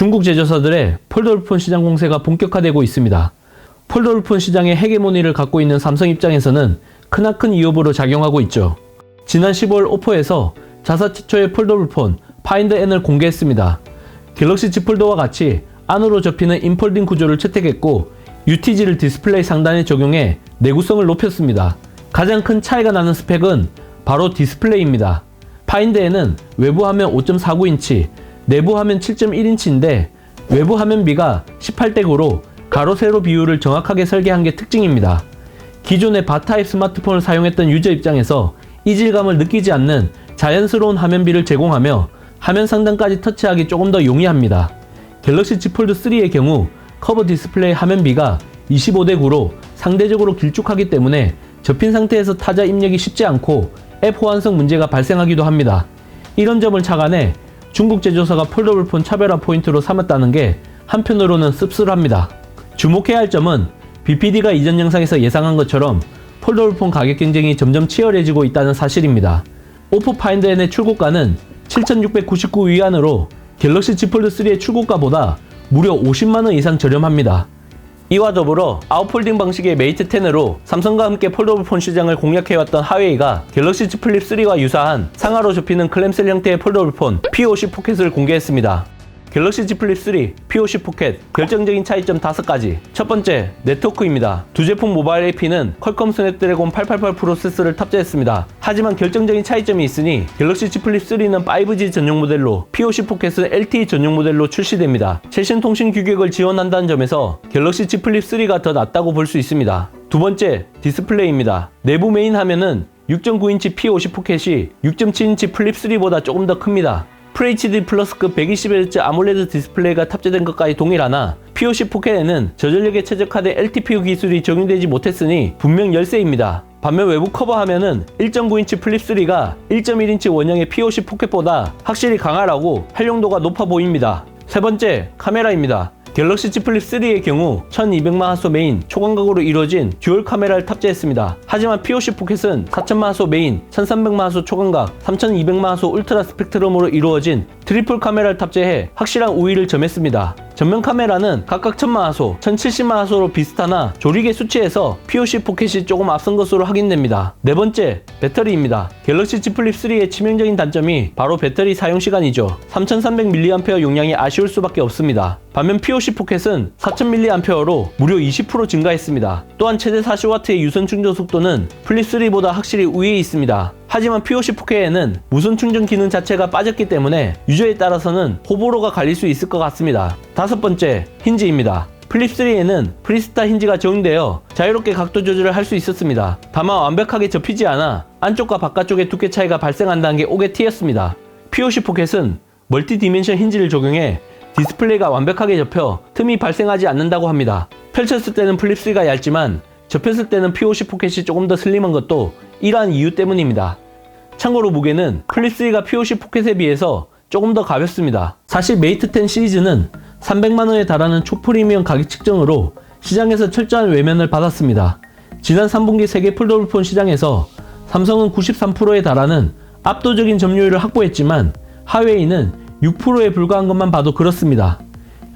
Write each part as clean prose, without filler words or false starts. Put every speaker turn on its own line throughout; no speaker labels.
중국 제조사들의 폴더블폰 시장 공세가 본격화되고 있습니다. 폴더블폰 시장의 헤게모니를 갖고 있는 삼성 입장에서는 크나큰 위협으로 작용하고 있죠. 지난 15월 오포에서 자사 최초의 폴더블폰 파인드 N을 공개했습니다. 갤럭시 Z 폴더와 같이 안으로 접히는 인폴딩 구조를 채택했고 UTG를 디스플레이 상단에 적용해 내구성을 높였습니다. 가장 큰 차이가 나는 스펙은 바로 디스플레이입니다. 파인드 N은 외부 화면 5.49인치, 내부 화면 7.1인치인데 외부 화면비가 18대9로 가로 세로 비율을 정확하게 설계한 게 특징입니다. 기존의 바타입 스마트폰을 사용했던 유저 입장에서 이질감을 느끼지 않는 자연스러운 화면비를 제공하며 화면 상단까지 터치하기 조금 더 용이합니다. 갤럭시 Z 폴드 3의 경우 커버 디스플레이 화면비가 25대9로 상대적으로 길쭉하기 때문에 접힌 상태에서 타자 입력이 쉽지 않고 앱 호환성 문제가 발생하기도 합니다. 이런 점을 착안해 중국 제조사가 폴더블폰 차별화 포인트로 삼았다는 게 한편으로는 씁쓸합니다. 주목해야 할 점은 BPD가 이전 영상에서 예상한 것처럼 폴더블폰 가격 경쟁이 점점 치열해지고 있다는 사실입니다. 오포 파인드 N의 출고가는 7,699위안으로 갤럭시 Z 폴드 3의 출고가보다 무려 50만원 이상 저렴합니다. 이와 더불어 아웃폴딩 방식의 메이트 10으로 삼성과 함께 폴더블폰 시장을 공략해왔던 하웨이가 갤럭시 Z 플립 3와 유사한 상하로 접히는 클램셀 형태의 폴더블폰 P50 포켓을 공개했습니다. 갤럭시 Z 플립 3, P50 포켓 결정적인 차이점 5가지. 첫 번째, 네트워크입니다. 두 제품 모바일 AP는 퀄컴 스냅드래곤 888 프로세서를 탑재했습니다. 하지만 결정적인 차이점이 있으니 갤럭시 Z 플립 3는 5G 전용 모델로, P50 포켓은 LTE 전용 모델로 출시됩니다. 최신 통신 규격을 지원한다는 점에서 갤럭시 Z 플립 3가 더 낫다고 볼 수 있습니다. 두 번째, 디스플레이입니다. 내부 메인 화면은 6.9인치 P50 포켓이 6.7인치 플립 3보다 조금 더 큽니다. FHD 플러스급 120Hz 아몰레드 디스플레이가 탑재된 것까지 동일하나 P50 포켓에는 저전력에 최적화된 LTPO 기술이 적용되지 못했으니 분명 열세입니다. 반면 외부 커버 화면은 1.9인치 플립 3가 1.1인치 원형의 P50 포켓보다 확실히 강하라고 활용도가 높아 보입니다. 세 번째, 카메라입니다. 갤럭시 Z 플립 3의 경우 1200만화소 메인 초광각으로 이루어진 듀얼 카메라를 탑재했습니다. 하지만 P50 포켓은 4000만화소 메인 1300만화소 초광각 3200만화소 울트라 스펙트럼으로 이루어진 트리플 카메라를 탑재해 확실한 우위를 점했습니다. 전면 카메라는 각각 1000만화소, 1070만화소로 비슷하나 조리개 수치에서 P50 포켓이 조금 앞선 것으로 확인됩니다. 네 번째, 배터리입니다. 갤럭시 Z 플립 3의 치명적인 단점이 바로 배터리 사용시간이죠. 3300mAh 용량이 아쉬울 수밖에 없습니다. 반면 P50 포켓은 4000mAh로 무려 20% 증가했습니다. 또한 최대 40W의 유선 충전 속도는 플립 3보다 확실히 우위에 있습니다. 하지만 P50 포켓에는 무선 충전 기능 자체가 빠졌기 때문에 유저에 따라서는 호불호가 갈릴 수 있을 것 같습니다. 다섯 번째, 힌지입니다. 플립 3에는 프리스타 힌지가 적용되어 자유롭게 각도 조절을 할 수 있었습니다. 다만 완벽하게 접히지 않아 안쪽과 바깥쪽의 두께 차이가 발생한다는 게 옥의 티였습니다. P50 포켓은 멀티 디멘션 힌지를 적용해 디스플레이가 완벽하게 접혀 틈이 발생하지 않는다고 합니다. 펼쳤을 때는 플립 3가 얇지만 접혔을 때는 P50 포켓이 조금 더 슬림한 것도 이러한 이유 때문입니다. 참고로 무게는 플립 3가 P50 포켓에 비해서 조금 더 가볍습니다. 사실 메이트 10 시리즈는 300만원에 달하는 초프리미엄 가격 측정으로 시장에서 철저한 외면을 받았습니다. 지난 3분기 세계 폴더블폰 시장에서 삼성은 93%에 달하는 압도적인 점유율을 확보했지만 하웨이는 6%에 불과한 것만 봐도 그렇습니다.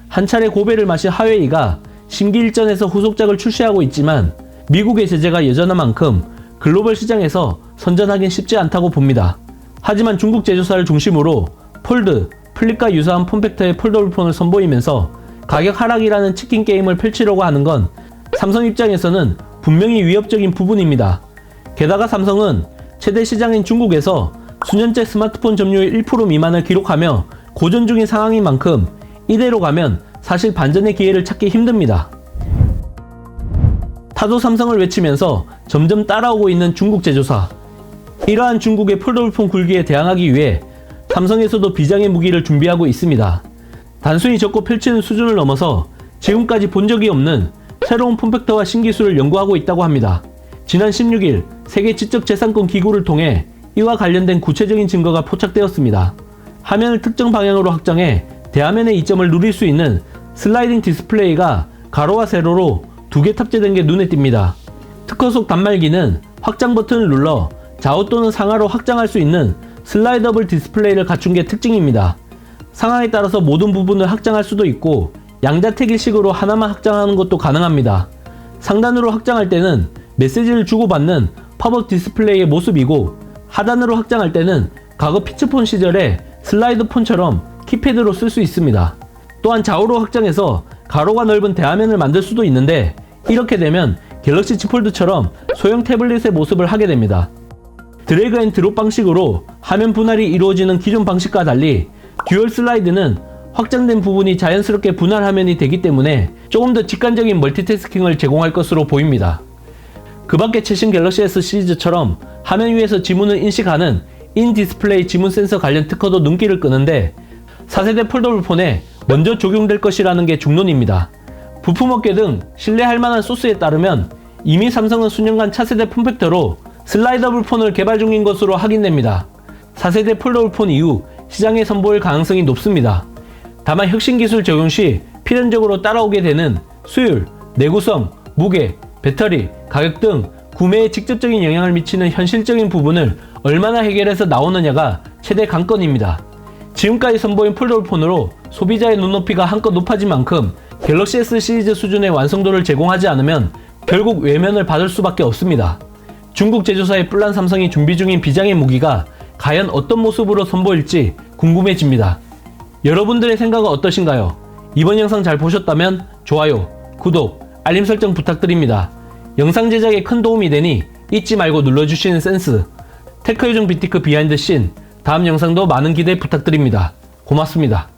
한 차례 고배를 마신 하웨이가 심기일전에서 후속작을 출시하고 있지만 미국의 제재가 여전한 만큼 글로벌 시장에서 선전하긴 쉽지 않다고 봅니다. 하지만 중국 제조사를 중심으로 폴드, 플립과 유사한 폼팩터의 폴더블폰을 선보이면서 가격 하락이라는 치킨 게임을 펼치려고 하는 건 삼성 입장에서는 분명히 위협적인 부분입니다. 게다가 삼성은 최대 시장인 중국에서 수년째 스마트폰 점유율 1% 미만을 기록하며 고전 중인 상황인 만큼 이대로 가면 사실 반전의 기회를 찾기 힘듭니다. 타도 삼성을 외치면서 점점 따라오고 있는 중국 제조사. 이러한 중국의 폴더블폰 굴기에 대항하기 위해 삼성에서도 비장의 무기를 준비하고 있습니다. 단순히 접고 펼치는 수준을 넘어서 지금까지 본 적이 없는 새로운 폼팩터와 신기술을 연구하고 있다고 합니다. 지난 16일 세계 지적재산권 기구를 통해 이와 관련된 구체적인 증거가 포착되었습니다. 화면을 특정 방향으로 확장해 대화면의 이점을 누릴 수 있는 슬라이딩 디스플레이가 가로와 세로로 2개 탑재된 게 눈에 띕니다. 특허 속 단말기는 확장 버튼을 눌러 좌우 또는 상하로 확장할 수 있는 슬라이더블 디스플레이를 갖춘 게 특징입니다. 상황에 따라서 모든 부분을 확장할 수도 있고 양자택일식으로 하나만 확장하는 것도 가능합니다. 상단으로 확장할 때는 메시지를 주고받는 팝업 디스플레이의 모습이고 하단으로 확장할 때는 과거 피처폰 시절의 슬라이드 폰처럼 키패드로 쓸 수 있습니다. 또한 좌우로 확장해서 가로가 넓은 대화면을 만들 수도 있는데 이렇게 되면 갤럭시 Z 폴드처럼 소형 태블릿의 모습을 하게 됩니다. 드래그 앤 드롭 방식으로 화면 분할이 이루어지는 기존 방식과 달리 듀얼 슬라이드는 확장된 부분이 자연스럽게 분할 화면이 되기 때문에 조금 더 직관적인 멀티태스킹을 제공할 것으로 보입니다. 그 밖에 최신 갤럭시 S 시리즈처럼 화면 위에서 지문을 인식하는 인디스플레이 지문 센서 관련 특허도 눈길을 끄는데 4세대 폴더블 폰에 먼저 적용될 것이라는 게 중론입니다. 부품업계 등 신뢰할 만한 소스에 따르면 이미 삼성은 수년간 차세대 폼팩터로 슬라이더블 폰을 개발 중인 것으로 확인됩니다. 4세대 폴더블 폰 이후 시장에 선보일 가능성이 높습니다. 다만 혁신 기술 적용 시 필연적으로 따라오게 되는 수율, 내구성, 무게, 배터리, 가격 등 구매에 직접적인 영향을 미치는 현실적인 부분을 얼마나 해결해서 나오느냐가 최대 관건입니다. 지금까지 선보인 폴더블 폰으로 소비자의 눈높이가 한껏 높아진 만큼 갤럭시 S 시리즈 수준의 완성도를 제공하지 않으면 결국 외면을 받을 수밖에 없습니다. 중국 제조사의 뿔난 삼성이 준비 중인 비장의 무기가 과연 어떤 모습으로 선보일지 궁금해집니다. 여러분들의 생각은 어떠신가요? 이번 영상 잘 보셨다면 좋아요, 구독, 알림 설정 부탁드립니다. 영상 제작에 큰 도움이 되니 잊지 말고 눌러주시는 센스. 테크 요정 비티크 비하인드 씬 다음 영상도 많은 기대 부탁드립니다. 고맙습니다.